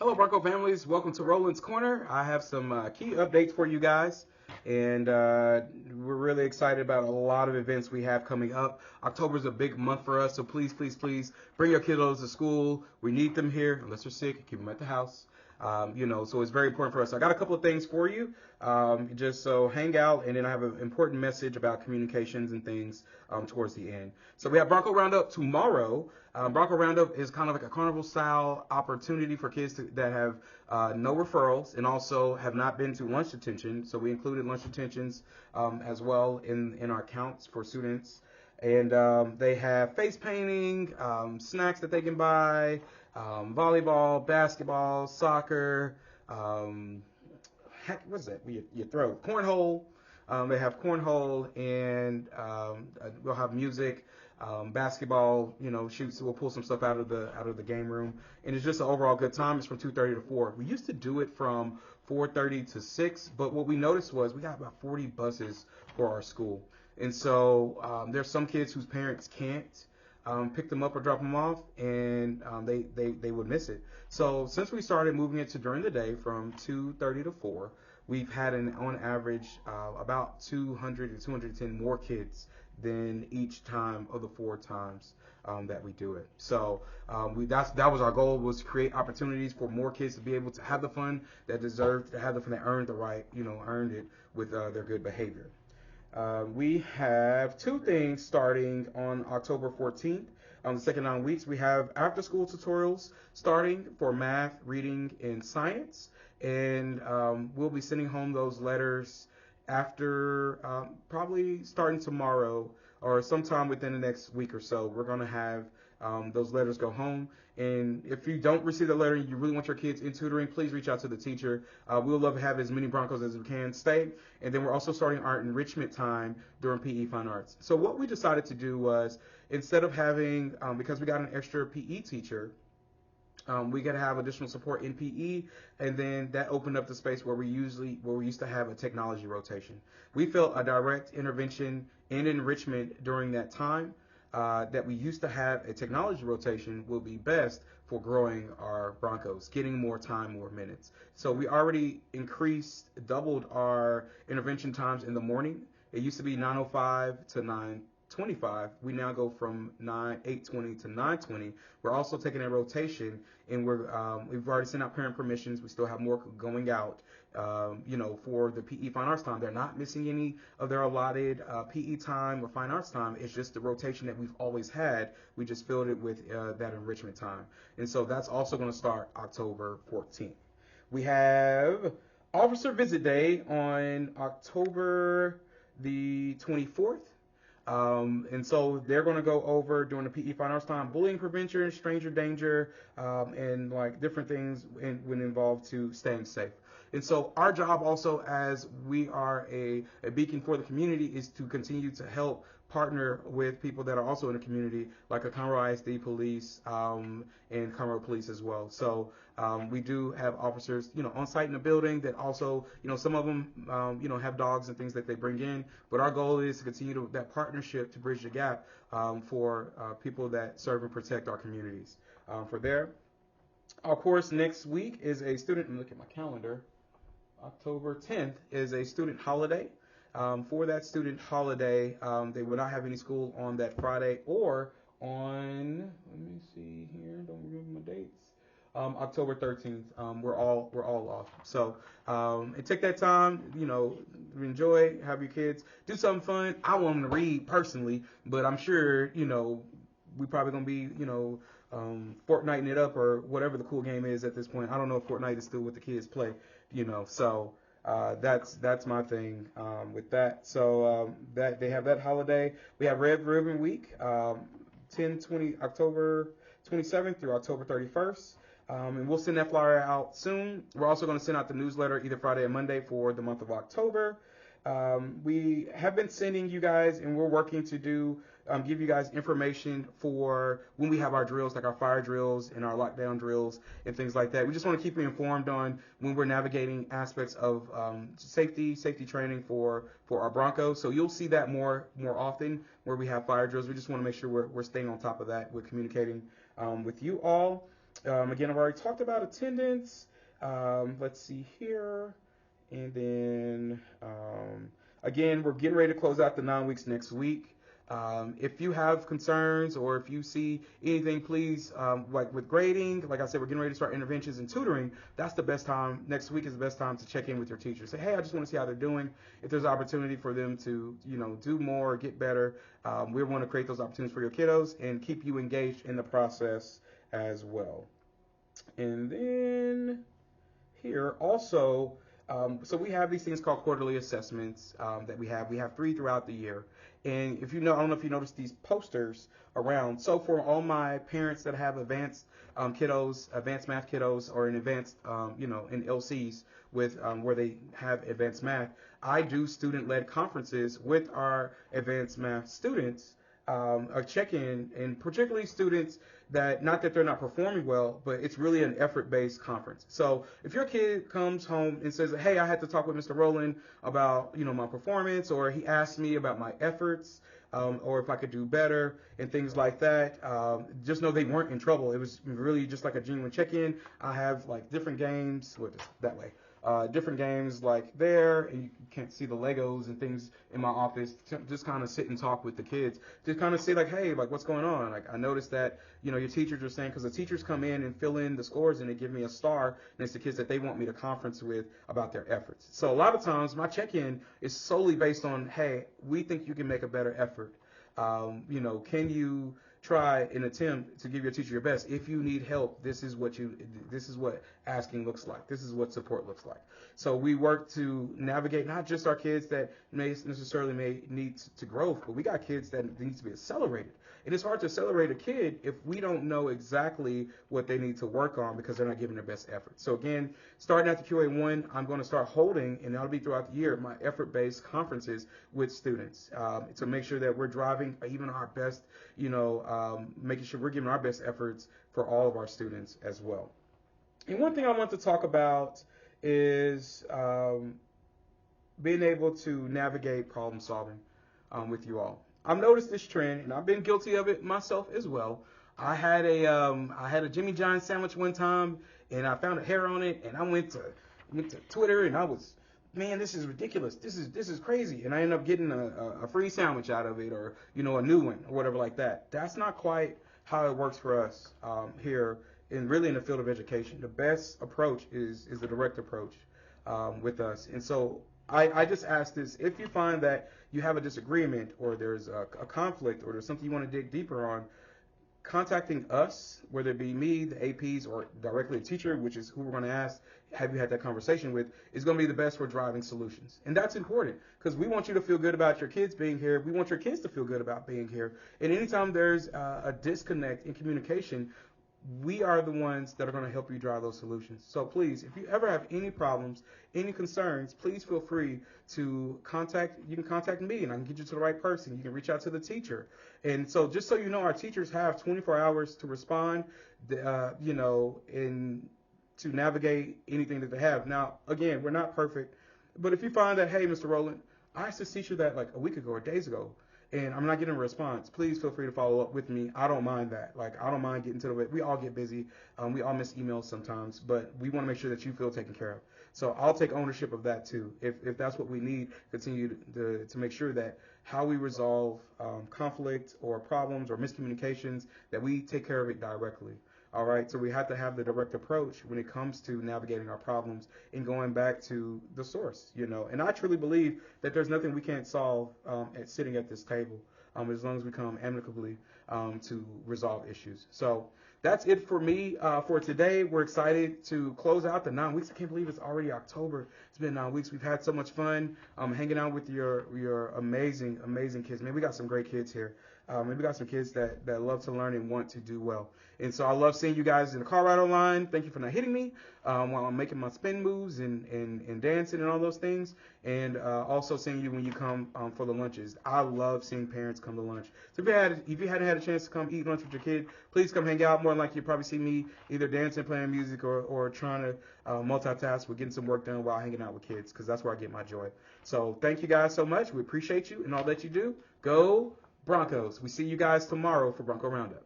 Hello, Bronco families. Welcome to Roland's Corner. I have some key updates for you guys, and we're really excited about a lot of events we have coming up. October is a big month for us, so please, please, please bring your kiddos to school. We need them here, unless they're sick. Keep them at the house. So it's very important for us. I got a couple of things for you, just so hang out, and then I have an important message about communications and things towards the end. So we have Bronco Roundup tomorrow. Bronco Roundup is kind of like a carnival-style opportunity for kids that have no referrals and also have not been to lunch detention. So we included lunch detentions as well in our counts for students. And they have face painting, snacks that they can buy, volleyball, basketball, soccer, what's that? You throw cornhole. They have cornhole, and we'll have music, basketball. Shoots. We'll pull some stuff out of the game room, and it's just an overall good time. It's from 2:30 to 4. We used to do it from 4:30 to 6, but what we noticed was we got about 40 buses for our school, and so there's some kids whose parents can't pick them up or drop them off, and they would miss it. So since we started moving it to during the day from 2:30 to 4, we've had on average about 200 to 210 more kids than each time of the 4 times that we do it. So that was our goal, was to create opportunities for more kids to be able to have the fun that deserved, to have the fun that earned the right, earned it with their good behavior. We have two things starting on October 14th. On the second 9 weeks, we have after-school tutorials starting for math, reading, and science. And we'll be sending home those letters after probably starting tomorrow or sometime within the next week or so. We're going to have those letters go home. And if you don't receive the letter and you really want your kids in tutoring, please reach out to the teacher. We'll love to have as many Broncos as we can stay. And then we're also starting our enrichment time during PE Fine Arts. So what we decided to do was, instead of having, because we got an extra PE teacher, we got to have additional support in PE, and then that opened up the space where we used to have a technology rotation. We felt a direct intervention and enrichment during that time that we used to have a technology rotation will be best for growing our Broncos, getting more time, more minutes. So we already doubled our intervention times in the morning. It used to be 9:05 to 9:25. We now go from 8:20 to 9:20. We're also taking a rotation, and we've already sent out parent permissions. We still have more going out, for the PE Fine Arts time. They're not missing any of their allotted PE time or Fine Arts time. It's just the rotation that we've always had. We just filled it with that enrichment time. And so that's also going to start October 14th. We have Officer Visit Day on October the 24th. And so they're going to go over during the PE Fine Arts time bullying prevention, stranger danger, and like different things when involved to staying safe. And so our job also, as we are a beacon for the community, is to continue to help partner with people that are also in the community, like a Conroe ISD police and Conroe police as well. So we do have officers, on site in the building that also, some of them, have dogs and things that they bring in. But our goal is to continue that partnership to bridge the gap for people that serve and protect our communities. For there, of course, next week is a student. Look at my calendar. October 10th is a student holiday. For that student holiday, they will not have any school on that Friday or on, let me see here, don't remember my dates. October 13th, we're all off. So, and take that time, enjoy, have your kids do something fun. I want them to read personally, but I'm sure, we probably gonna be, Fortniting it up or whatever the cool game is at this point. I don't know if Fortnite is still what the kids play, So that's my thing with that. So that they have that holiday. We have Red Ribbon Week, October 27th through October 31st. And we'll send that flyer out soon. We're also going to send out the newsletter either Friday or Monday for the month of October. We have been sending you guys, and we're working to give you guys information for when we have our drills, like our fire drills and our lockdown drills and things like that. We just want to keep you informed on when we're navigating aspects of safety training for our Broncos. So you'll see that more often where we have fire drills. We just want to make sure we're staying on top of that. We're communicating with you all. Again, I've already talked about attendance. Let's see here. And then, again, we're getting ready to close out the 9 weeks next week. If you have concerns or if you see anything, please, like with grading, like I said, we're getting ready to start interventions and tutoring. That's the best time. Next week is the best time to check in with your teacher. Say, hey, I just want to see how they're doing. If there's opportunity for them to, do more, get better, we want to create those opportunities for your kiddos and keep you engaged in the process as well. And then here also, so we have these things called quarterly assessments that we have. We have 3 throughout the year. And if you know, I don't know if you noticed these posters around. So for all my parents that have advanced kiddos, advanced math kiddos, or in advanced, in LCs with where they have advanced math, I do student-led conferences with our advanced math students. A check-in, and particularly students that, not that they're not performing well, but it's really an effort-based conference. So if your kid comes home and says, hey, I had to talk with Mr. Roland about, my performance, or he asked me about my efforts, or if I could do better and things like that, just know they weren't in trouble. It was really just like a genuine check-in. I have like different games, that way. Different games like there, and you can't see the Legos and things in my office. Just kind of sit and talk with the kids. Just kind of say like, hey, like what's going on? Like I noticed that your teachers are saying, because the teachers come in and fill in the scores and they give me a star next to kids that they want me to conference with about their efforts. So a lot of times my check-in is solely based on, hey, we think you can make a better effort. Can you try and attempt to give your teacher your best? If you need help, this is what asking looks like. This is what support looks like. So we work to navigate not just our kids that may need to grow, but we got kids that need to be accelerated. And it's hard to accelerate a kid if we don't know exactly what they need to work on because they're not giving their best effort. So again, starting at the QA1, I'm going to start holding, and that'll be throughout the year, my effort-based conferences with students to make sure that we're driving even our best, making sure we're giving our best efforts for all of our students as well. And one thing I want to talk about is being able to navigate problem solving with you all. I've noticed this trend, and I've been guilty of it myself as well. I had a Jimmy John's sandwich one time, and I found a hair on it, and I went to Twitter, and I was, man, this is ridiculous. This is crazy, and I ended up getting a free sandwich out of it, or a new one, or whatever like that. That's not quite how it works for us here, and really in the field of education. The best approach is the direct approach with us, and so I just ask this: if you find that you have a disagreement, or there's a conflict, or there's something you want to dig deeper on, contacting us, whether it be me, the APs, or directly a teacher, which is who we're going to ask, have you had that conversation with, is going to be the best for driving solutions. And that's important because we want you to feel good about your kids being here. We want your kids to feel good about being here. And anytime there's a disconnect in communication, we are the ones that are going to help you drive those solutions. So please, if you ever have any problems, any concerns, please feel free to you can contact me, and I can get you to the right person. You can reach out to the teacher. And so just so you know, our teachers have 24 hours to respond, and to navigate anything that they have. Now, again, we're not perfect, but if you find that, hey, Mr. Roland, I asked this teacher that like a week ago or days ago, and I'm not getting a response, please feel free to follow up with me. I don't mind that. Like, I don't mind getting to the way. We all get busy. We all miss emails sometimes, but we want to make sure that you feel taken care of. So I'll take ownership of that too. If that's what we need, continue to make sure that how we resolve conflict or problems or miscommunications, that we take care of it directly. All right, so we have to have the direct approach when it comes to navigating our problems and going back to the source, And I truly believe that there's nothing we can't solve sitting at this table, as long as we come amicably to resolve issues. So that's it for me for today. We're excited to close out the 9 weeks. I can't believe it's already October. It's been 9 weeks. We've had so much fun hanging out with your amazing, amazing kids. Man, we got some great kids here. And we got some kids that love to learn and want to do well. And so I love seeing you guys in the car ride online. Thank you for not hitting me while I'm making my spin moves and dancing and all those things. And also seeing you when you come for the lunches. I love seeing parents come to lunch. So if you hadn't had a chance to come eat lunch with your kid, please come hang out. More than likely you'll probably see me either dancing, playing music, or trying to multitask with getting some work done while hanging out with kids, because that's where I get my joy. So thank you guys so much. We appreciate you and all that you do. Go Broncos. We see you guys tomorrow for Bronco Roundup.